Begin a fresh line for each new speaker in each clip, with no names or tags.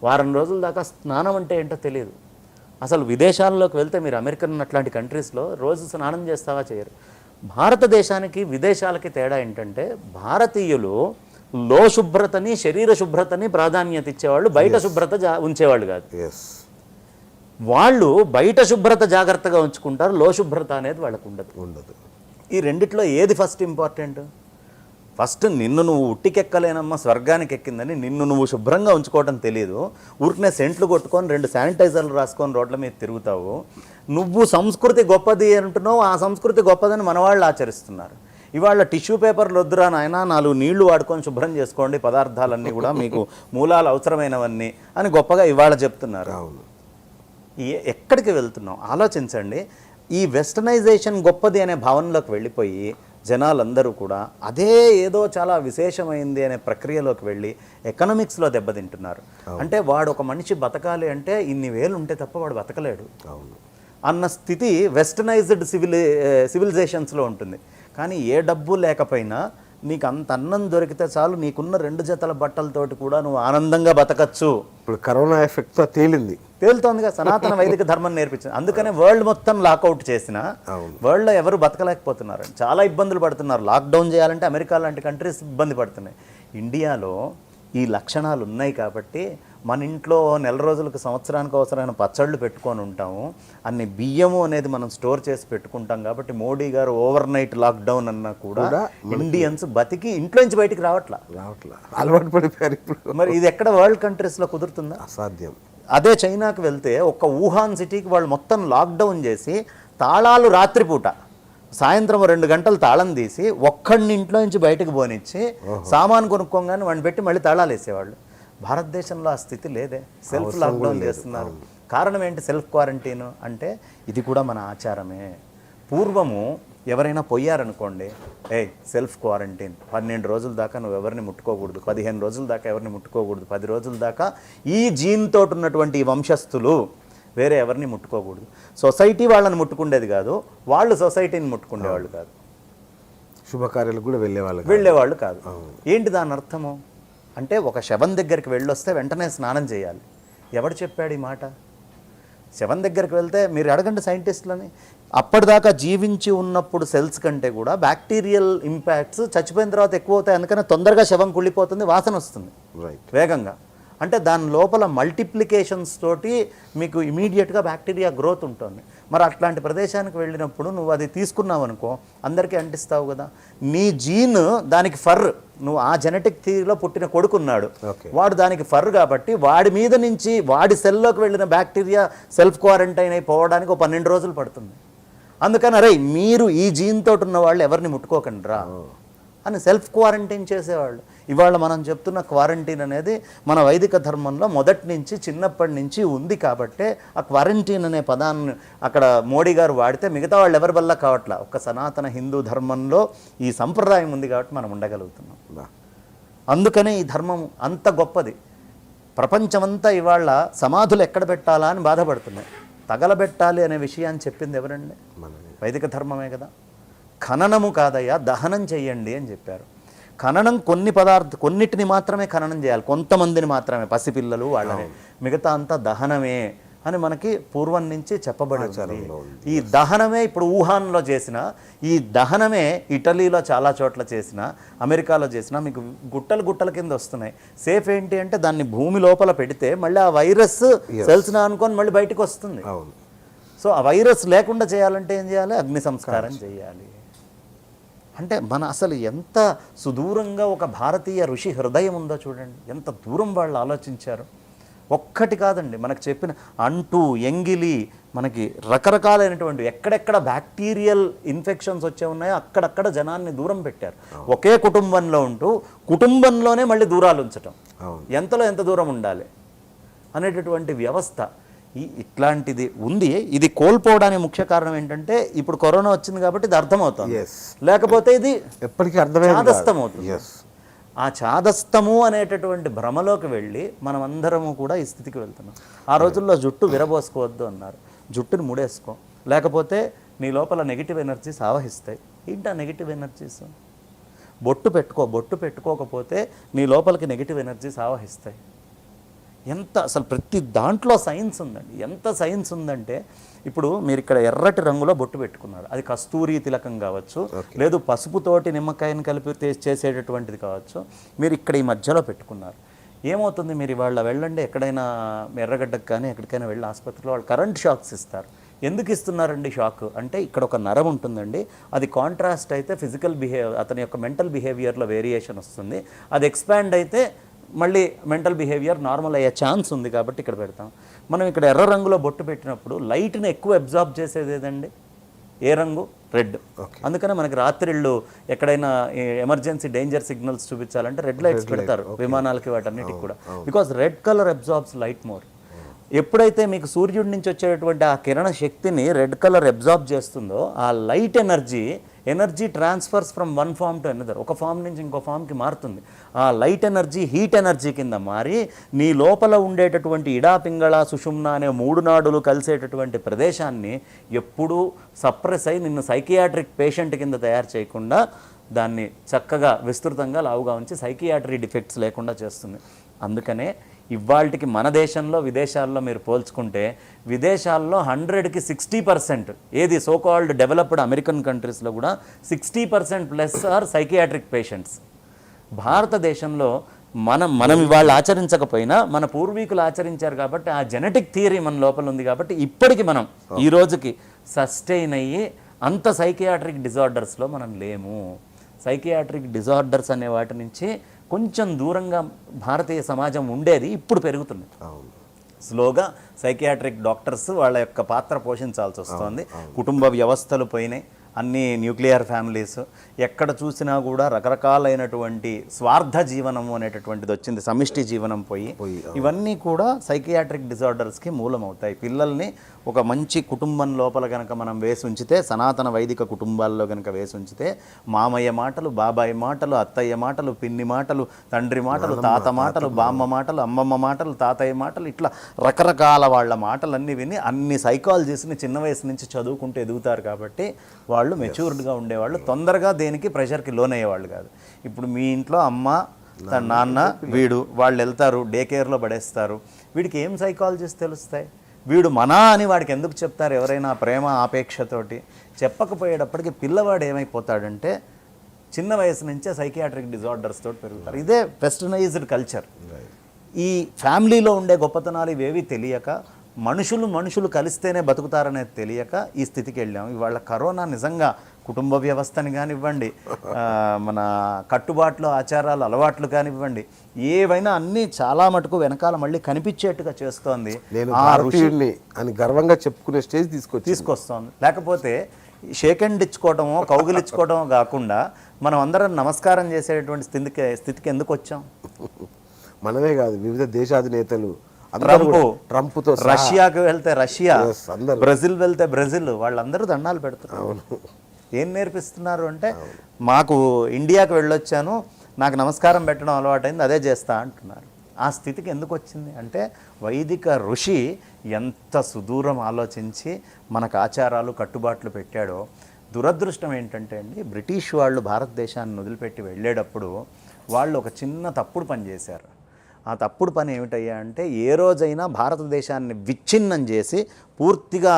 వారం రోజుల దాకా స్నానం అంటే ఏంటో తెలియదు. అసలు విదేశాల్లోకి వెళ్తే మీరు అమెరికన్ అట్లాంటి కంట్రీస్లో రోజు స్నానం చేస్తావా చేయరు. భారతదేశానికి విదేశాలకి తేడా ఏంటంటే భారతీయులు శుభ్రతని శరీర శుభ్రతని ప్రాధాన్యత ఇచ్చేవాళ్ళు, బయట శుభ్రత ఉంచేవాళ్ళు కాదు. వాళ్ళు బయట శుభ్రత జాగ్రత్తగా ఉంచుకుంటారు, శుభ్రత అనేది వాళ్ళకు ఉండదు. ఈ రెండిట్లో ఏది ఫస్ట్ ఇంపార్టెంట్? ఫస్ట్ నిన్ను నువ్వు ఉట్టికెక్కలేనమ్మా స్వర్గానికి ఎక్కిందని నిన్ను నువ్వు శుభ్రంగా ఉంచుకోవడం తెలియదు. ఊరికనే సెంట్లు కొట్టుకొని 2 శానిటైజర్లు రాసుకొని రోడ్ల మీద తిరుగుతావు. నువ్వు సంస్కృతి గొప్పది అంటున్నావు, ఆ సంస్కృతి గొప్పదని మన వాళ్ళు ఆచరిస్తున్నారు. ఇవాళ టిష్యూ పేపర్లు వద్దురా నాయన, 4 నీళ్లు వాడుకొని శుభ్రం చేసుకోండి పదార్థాలన్నీ కూడా, మీకు మూలాలు అవసరమైనవన్నీ అని గొప్పగా ఇవాళ చెప్తున్నారు. ఎక్కడికి వెళ్తున్నాం ఆలోచించండి. ఈ వెస్టర్నైజేషన్ గొప్పది అనే భావనలోకి వెళ్ళిపోయి జనాలందరూ కూడా అదే ఏదో చాలా విశేషమైంది అనే ప్రక్రియలోకి వెళ్ళి ఎకనామిక్స్లో దెబ్బతింటున్నారు. అంటే వాడు ఒక మనిషి బతకాలి అంటే ఇన్ని వేలు ఉంటే తప్ప వాడు బతకలేడు అన్న స్థితి వెస్టర్నైజ్డ్ సివిలైజేషన్స్లో ఉంటుంది. కానీ ఏ డబ్బు లేకపోయినా నీకు అంత అన్నం దొరికితే చాలు, నీకున్న 2 జతల బట్టలతోటి కూడా నువ్వు ఆనందంగా బతకచ్చు.
ఇప్పుడు కరోనా ఎఫెక్ట్తో తేలుతోందిగా. సనాతన వైదిక ధర్మం నేర్పించింది. అందుకనే వరల్డ్ మొత్తం లాకౌట్ చేసిన వరల్డ్లో ఎవరు బతకలేకపోతున్నారు, చాలా ఇబ్బందులు పడుతున్నారు. లాక్డౌన్ చేయాలంటే అమెరికా లాంటి కంట్రీస్ ఇబ్బంది పడుతున్నాయి. ఇండియాలో ఈ లక్షణాలు ఉన్నాయి కాబట్టి మన ఇంట్లో నెల రోజులకు సంవత్సరానికి అవసరమైన పచ్చళ్ళు పెట్టుకొని ఉంటాము, అన్ని బియ్యము అనేది మనం స్టోర్ చేసి పెట్టుకుంటాం. కాబట్టి మోడీ గారు ఓవర్ నైట్ లాక్డౌన్ అన్నా కూడా ఇండియన్స్ బతికి ఇంట్లో నుంచి బయటికి రావట్లా, అలవాటు పడిపోయారు ఇప్పుడు.
మరి ఇది ఎక్కడ వరల్డ్ కంట్రీస్లో కుదురుతుందా?
అసాధ్యం.
అదే చైనాకి వెళ్తే ఒక్క వుహాన్ సిటీకి వాళ్ళు మొత్తం లాక్డౌన్ చేసి తాళాలు రాత్రిపూట సాయంత్రం 2 గంటలు తాళం తీసి ఒక్కడిని ఇంట్లో నుంచి బయటకు పోనిచ్చి సామాను కొనుక్కోగానే వాడిని పెట్టి మళ్ళీ తాళాలు వేసేవాళ్ళు. భారతదేశంలో ఆ స్థితి లేదే, సెల్ఫ్ లాక్డౌన్ చేస్తున్నారు. కారణం ఏంటి? Self quarantine. అంటే ఇది కూడా మన ఆచారమే. పూర్వము ఎవరైనా పోయారనుకోండి, సెల్ఫ్ క్వారంటైన్ 12 రోజుల దాకా నువ్వు ఎవరిని ముట్టుకోకూడదు, 15 రోజుల దాకా ఎవరిని ముట్టుకోకూడదు, 10 రోజుల దాకా ఈ జీన్ తోటి ఉన్నటువంటి ఈ వంశస్థులు వేరే ఎవరిని ముట్టుకోకూడదు. సొసైటీ వాళ్ళని ముట్టుకుండేది కాదు, వాళ్ళు సొసైటీని ముట్టుకునేవాళ్ళు కాదు,
శుభకార్యాలకు కూడా
వెళ్ళేవాళ్ళు కాదు. ఏంటి దాని అర్థము? అంటే ఒక శవం దగ్గరికి వెళ్ళొస్తే వెంటనే స్నానం చేయాలి. ఎవడు చెప్పాడు ఈ మాట? శవం దగ్గరికి వెళ్తే మీరు అడగండి సైంటిస్టులని. అప్పటిదాకా జీవించి ఉన్నప్పుడు సెల్స్ కంటే కూడా బ్యాక్టీరియల్ ఇంపాక్ట్స్ చచ్చిపోయిన తర్వాత ఎక్కువ అవుతాయి. అందుకనే తొందరగా శవం కుళ్ళిపోతుంది, వాసన వస్తుంది వేగంగా. అంటే దాని లోపల మల్టిప్లికేషన్స్ తోటి మీకు ఇమీడియట్గా బ్యాక్టీరియా గ్రోత్ ఉంటుంది. మరి అట్లాంటి ప్రదేశానికి వెళ్ళినప్పుడు నువ్వు అది తీసుకున్నావు అనుకో, అందరికీ అంటిస్తావు కదా. నీ జీన్ దానికి ఫర్, నువ్వు ఆ జెనెటిక్ థియరీలో పుట్టిన కొడుకున్నాడు, వాడు దానికి ఫర్ కాబట్టి వాడి మీద నుంచి వాడి సెల్లోకి వెళ్ళిన బ్యాక్టీరియా సెల్ఫ్ క్వారంటైన్ అయిపోవడానికి 12 రోజులు పడుతుంది. అందుకని అరే మీరు ఈ జీన్ తోటి ఉన్న వాళ్ళు ఎవరిని ముట్టుకోకండి రా అని సెల్ఫ్ క్వారంటైన్ చేసేవాళ్ళు. ఇవాళ మనం చెప్తున్న క్వారంటైన్ అనేది మన వైదిక ధర్మంలో మొదటి నుంచి చిన్నప్పటి నుంచి ఉంది. కాబట్టే ఆ క్వారంటైన్ అనే పదాన్ని అక్కడ మోడీ గారు వాడితే మిగతా వాళ్ళు ఎవరి వల్ల కావట్లా. ఒక సనాతన హిందూ ధర్మంలో ఈ సంప్రదాయం ఉంది కాబట్టి మనం ఉండగలుగుతున్నాం. అందుకనే ఈ ధర్మం అంత గొప్పది. ప్రపంచమంతా ఇవాళ సమాధులు ఎక్కడ పెట్టాలా అని బాధపడుతున్నాయి. తగలబెట్టాలి అనే విషయాన్ని చెప్పింది ఎవరండి? వైదిక ధర్మమే కదా. ఖననము కాదయ్యా, దహనం చెయ్యండి అని చెప్పారు. ఖననం కొన్నిటిని మాత్రమే ఖననం చేయాలి, కొంతమందిని మాత్రమే, పసిపిల్లలు వాళ్ళనే, మిగతా అంతా దహనమే అని మనకి పూర్వం నుంచి చెప్పబడింది. ఈ దహనమే ఇప్పుడు వుహాన్లో చేసిన, ఈ దహనమే ఇటలీలో చాలా చోట్ల చేసిన, అమెరికాలో చేసిన మీకు గుట్టల కింద వస్తున్నాయి. సేఫ్ ఏంటి అంటే దాన్ని భూమి లోపల పెడితే మళ్ళీ ఆ వైరస్ సెల్స్ని అనుకొని మళ్ళీ బయటకు వస్తుంది. సో ఆ వైరస్ లేకుండా చేయాలంటే ఏం చేయాలి? అగ్ని సంస్కారం చేయాలి. అంటే మన అసలు ఎంత సుదూరంగా ఒక భారతీయ ఋషి హృదయం ఉందో చూడండి, ఎంత దూరం వాళ్ళు ఆలోచించారు. ఒక్కటి కాదండి మనకు చెప్పిన అంటూ ఎంగిలి మనకి రకరకాలైనటువంటి ఎక్కడెక్కడ బ్యాక్టీరియల్ ఇన్ఫెక్షన్స్ వచ్చే ఉన్నాయో అక్కడక్కడ జనాన్ని దూరం పెట్టారు. ఒకే కుటుంబంలో ఉంటూ కుటుంబంలోనే మళ్ళీ దూరాలు ఉంచటం, ఎంతలో ఎంత దూరం ఉండాలి అనేటటువంటి వ్యవస్థ ఇట్లాంటిది ఉంది. ఇది కోల్పోవడానికి ముఖ్య కారణం ఏంటంటే ఇప్పుడు కరోనా వచ్చింది కాబట్టి ఇది అర్థమవుతుంది, లేకపోతే ఇది ఎప్పటికీ చాదస్తం అవుతుంది. ఆ చాదస్తము అనేటటువంటి భ్రమలోకి వెళ్ళి మనం అందరము కూడా ఈ స్థితికి వెళ్తున్నాం. ఆ రోజుల్లో జుట్టు విరబోసుకోవద్దు అన్నారు, జుట్టుని ముడేసుకో, లేకపోతే నీ లోపల నెగిటివ్ ఎనర్జీస్ ఆవహిస్తాయి. ఏంటా నెగిటివ్ ఎనర్జీస్? బొట్టు పెట్టుకోకపోతే నీ లోపలికి నెగిటివ్ ఎనర్జీస్ ఆవహిస్తాయి. ఎంత అసలు ప్రతి దాంట్లో సైన్స్ ఉందండి. ఎంత సైన్స్ ఉందంటే ఇప్పుడు మీరు ఇక్కడ ఎర్రటి రంగులో బొట్టు పెట్టుకున్నారు, అది కస్తూరి తిలకం కావచ్చు, లేదు పసుపుతోటి నిమ్మకాయని కలిపి చేసేటటువంటిది కావచ్చు, మీరు ఇక్కడ ఈ మధ్యలో పెట్టుకున్నారు. ఏమవుతుంది, మీరు ఇవాళ వెళ్ళండి ఎక్కడైనా ఎర్రగడ్డకు కానీ ఎక్కడికైనా వెళ్ళి ఆసుపత్రిలో వాళ్ళు కరెంట్ షాక్స్ ఇస్తారు. ఎందుకు ఇస్తున్నారండి షాక్ అంటే, ఇక్కడ ఒక నరం ఉంటుందండి, అది కాంట్రాస్ట్ అయితే ఫిజికల్ అతని యొక్క మెంటల్ బిహేవియర్లో వేరియేషన్ వస్తుంది, అది ఎక్స్పాండ్ అయితే మళ్ళీ మెంటల్ బిహేవియర్ నార్మల్ అయ్యే ఛాన్స్ ఉంది కాబట్టి ఇక్కడ పెడతాం. మనం ఇక్కడ ఎర్ర రంగులో బొట్టు పెట్టినప్పుడు లైట్ని ఎక్కువ అబ్జార్బ్ చేసేది ఏదండి, ఏ రంగు, రెడ్. అందుకనే మనకి రాత్రిళ్ళు ఎక్కడైనా ఎమర్జెన్సీ డేంజర్ సిగ్నల్స్ చూపించాలంటే రెడ్ లైట్స్ పెడతారు విమానాలకి వాటన్నిటికి కూడా, because red colour absorbs light more. ఎప్పుడైతే మీకు సూర్యుడి నుంచి వచ్చేటటువంటి ఆ కిరణ శక్తిని రెడ్ కలర్ అబ్జార్బ్ చేస్తుందో, ఆ light energy transfers from one form to another, ఒక ఫామ్ నుంచి ఇంకో ఫామ్కి మారుతుంది. ఆ లైట్ ఎనర్జీ హీట్ ఎనర్జీ కింద మారి నీ లోపల ఉండేటటువంటి ఇడా, పింగళ, సుషుమ్న అనే 3 నాడులు కలిసేటటువంటి ప్రదేశాన్ని ఎప్పుడూ సప్రెస్ అయి నిన్ను సైకియాట్రిక్ పేషెంట్ కింద తయారు చేయకుండా దాన్ని చక్కగా విస్తృతంగా లావుగా ఉంచి సైకియాట్రీ డిఫెక్ట్స్ లేకుండా చేస్తుంది. అందుకనే ఇవాళకి మన దేశంలో విదేశాల్లో మీరు పోల్చుకుంటే, విదేశాల్లో 100కి 60% ఏది సోకాల్డ్ డెవలప్డ్ అమెరికన్ కంట్రీస్లో కూడా 60% ప్లస్ ఆర్ సైకియాట్రిక్ పేషెంట్స్. భారతదేశంలో మనం ఇవాళ ఆచరించకపోయినా మన పూర్వీకులు ఆచరించారు కాబట్టి ఆ జెనెటిక్ థియరీ మన లోపల ఉంది కాబట్టి ఇప్పటికి మనం ఈ రోజుకి సస్టైన్ అయ్యి అంత సైకియాట్రిక్ డిజార్డర్స్లో మనం లేము. సైకియాట్రిక్ డిజార్డర్స్ అనే వాటి నుంచి కొంచెం దూరంగా భారతీయ సమాజం ఉండేది, ఇప్పుడు పెరుగుతుంది. స్లోగా సైకియాట్రిక్ డాక్టర్స్ వాళ్ళ యొక్క పాత్ర పోషించాల్సి వస్తుంది. కుటుంబ వ్యవస్థలు పోయినాయి, అన్ని న్యూక్లియర్ ఫ్యామిలీస్, ఎక్కడ చూసినా కూడా రకరకాలైనటువంటి స్వార్థ జీవనము అనేటటువంటిది వచ్చింది, సమిష్టి జీవనం పోయి ఇవన్నీ కూడా సైకియాట్రిక్ డిజార్డర్స్కి మూలమవుతాయి. పిల్లల్ని ఒక మంచి కుటుంబం లోపల కనుక మనం వేసి ఉంచితే, సనాతన వైదిక కుటుంబాల్లో కనుక వేసి ఉంచితే, మామయ్య మాటలు, బాబాయ్ మాటలు, అత్తయ్య మాటలు, పిన్ని మాటలు, తండ్రి మాటలు, తాత మాటలు, బామ్మ మాటలు, అమ్మమ్మ మాటలు, తాతయ్య మాటలు, ఇట్లా రకరకాల వాళ్ళ మాటలన్నీ విని అన్ని సైకాలజీస్ని చిన్న వయసు నుంచి చదువుకుంటూ ఎదుగుతారు కాబట్టి వాళ్ళు మెచ్యూర్డ్గా ఉండేవాళ్ళు, తొందరగా దేనికి ప్రెషర్కి లోనయ్యేవాళ్ళు కాదు. ఇప్పుడు మీ ఇంట్లో అమ్మ, నాన్న, వీడు వాళ్ళు వెళ్తారు డే కేర్లో పడేస్తారు, వీడికి ఏం సైకాలజీస్ తెలుస్తాయి? వీడు మనా అని వాడికి ఎందుకు చెప్తారు ఎవరైనా ప్రేమ ఆపేక్షతోటి? చెప్పకపోయేటప్పటికి పిల్లవాడు ఏమైపోతాడంటే చిన్న వయసు నుంచే సైకియాట్రిక్ డిజార్డర్స్ తోటి పెరుగుతారు. ఇదే వెస్టర్నైజ్డ్ కల్చర్. ఈ ఫ్యామిలీలో ఉండే గొప్పతనాలు ఇవేవి తెలియక, మనుషులు కలిస్తేనే బతుకుతారనేది తెలియక ఈ స్థితికి వెళ్ళాము. ఇవాళ కరోనా నిజంగా కుటుంబ వ్యవస్థని కానివ్వండి, మన కట్టుబాట్లు, ఆచారాలు, అలవాట్లు కానివ్వండి, ఏవైనా అన్నీ చాలా మటుకు వెనకాల మళ్ళీ కనిపించేట్టుగా చేస్తోంది.
అని గర్వంగా చెప్పుకునే స్టేజ్
తీసుకొస్తోంది. లేకపోతే షేక్ హ్యాండ్ ఇచ్చుకోవటమో కౌగిలిచ్చుకోవటమో కాకుండా మనం అందరం నమస్కారం చేసేటువంటి స్థితికి ఎందుకు వచ్చాం?
మనమే కాదు, వివిధ దేశాధినేతలు,
ట్రంప్తో రష్యాకి వెళ్తే రష్యా, బ్రెజిల్ వెళ్తే బ్రెజిల్, వాళ్ళందరూ దండాలు పెడుతున్నారు. ఏం నేర్పిస్తున్నారు అంటే, మాకు ఇండియాకి వెళ్ళొచ్చాను, నాకు నమస్కారం పెట్టడం అలవాటైంది, అదే చేస్తా అంటున్నారు. ఆ స్థితికి ఎందుకు వచ్చింది అంటే, వైదిక ఋషి ఎంత సుదూరం ఆలోచించి మనకు ఆచారాలు కట్టుబాట్లు పెట్టాడో. దురదృష్టం ఏంటంటే అండి, బ్రిటిష్ వాళ్ళు భారతదేశాన్ని వదిలిపెట్టి వెళ్ళేటప్పుడు వాళ్ళు ఒక చిన్న తప్పుడు పని చేశారు. ఆ తప్పుడు పని ఏమిటయ్యా అంటే, ఏ రోజైనా భారతదేశాన్ని విచ్ఛిన్నం చేసి పూర్తిగా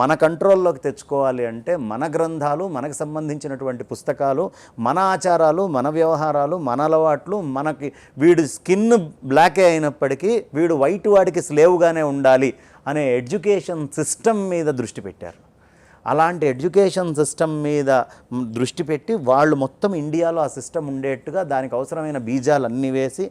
మన కంట్రోల్లోకి తెచ్చుకోవాలి అంటే మన గ్రంథాలు, మనకు సంబంధించినటువంటి పుస్తకాలు, మన ఆచారాలు, మన వ్యవహారాలు, మన అలవాట్లు, మనకి వీడు స్కిన్ బ్లాకే అయినప్పటికీ వీడు వైట్ వాడికి స్లేవ్గానే ఉండాలి అనే ఎడ్యుకేషన్ సిస్టమ్ మీద దృష్టి పెట్టారు. అలాంటి ఎడ్యుకేషన్ సిస్టమ్ మీద దృష్టి పెట్టి వాళ్ళు మొత్తం ఇండియాలో ఆ సిస్టమ్ ఉండేట్టుగా దానికి అవసరమైన బీజాలన్నీ వేసి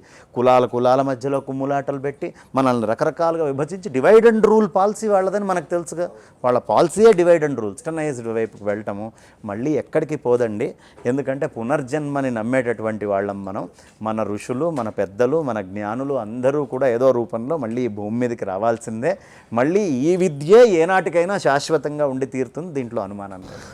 కులాల మధ్యలో కుమ్ములాటలు పెట్టి మనల్ని రకరకాలుగా విభజించి డివైడ్ అండ్ రూల్ పాలసీ వాళ్ళదని మనకు తెలుసుగా. వాళ్ళ పాలసీయే డివైడ్ అండ్ రూల్. వెస్టర్నైజ్డ్ వైపుకి వెళ్ళటము మళ్ళీ ఎక్కడికి పోదండి. ఎందుకంటే పునర్జన్మని నమ్మేటటువంటి వాళ్ళం మనం. మన ఋషులు, మన పెద్దలు, మన జ్ఞానులు అందరూ కూడా ఏదో రూపంలో మళ్ళీ ఈ భూమి మీదకి రావాల్సిందే. మళ్ళీ ఈ విద్యే ఏనాటికైనా శాశ్వతంగా ఉండి తీరుతుంది, దీంట్లో అనుమానం లేదు.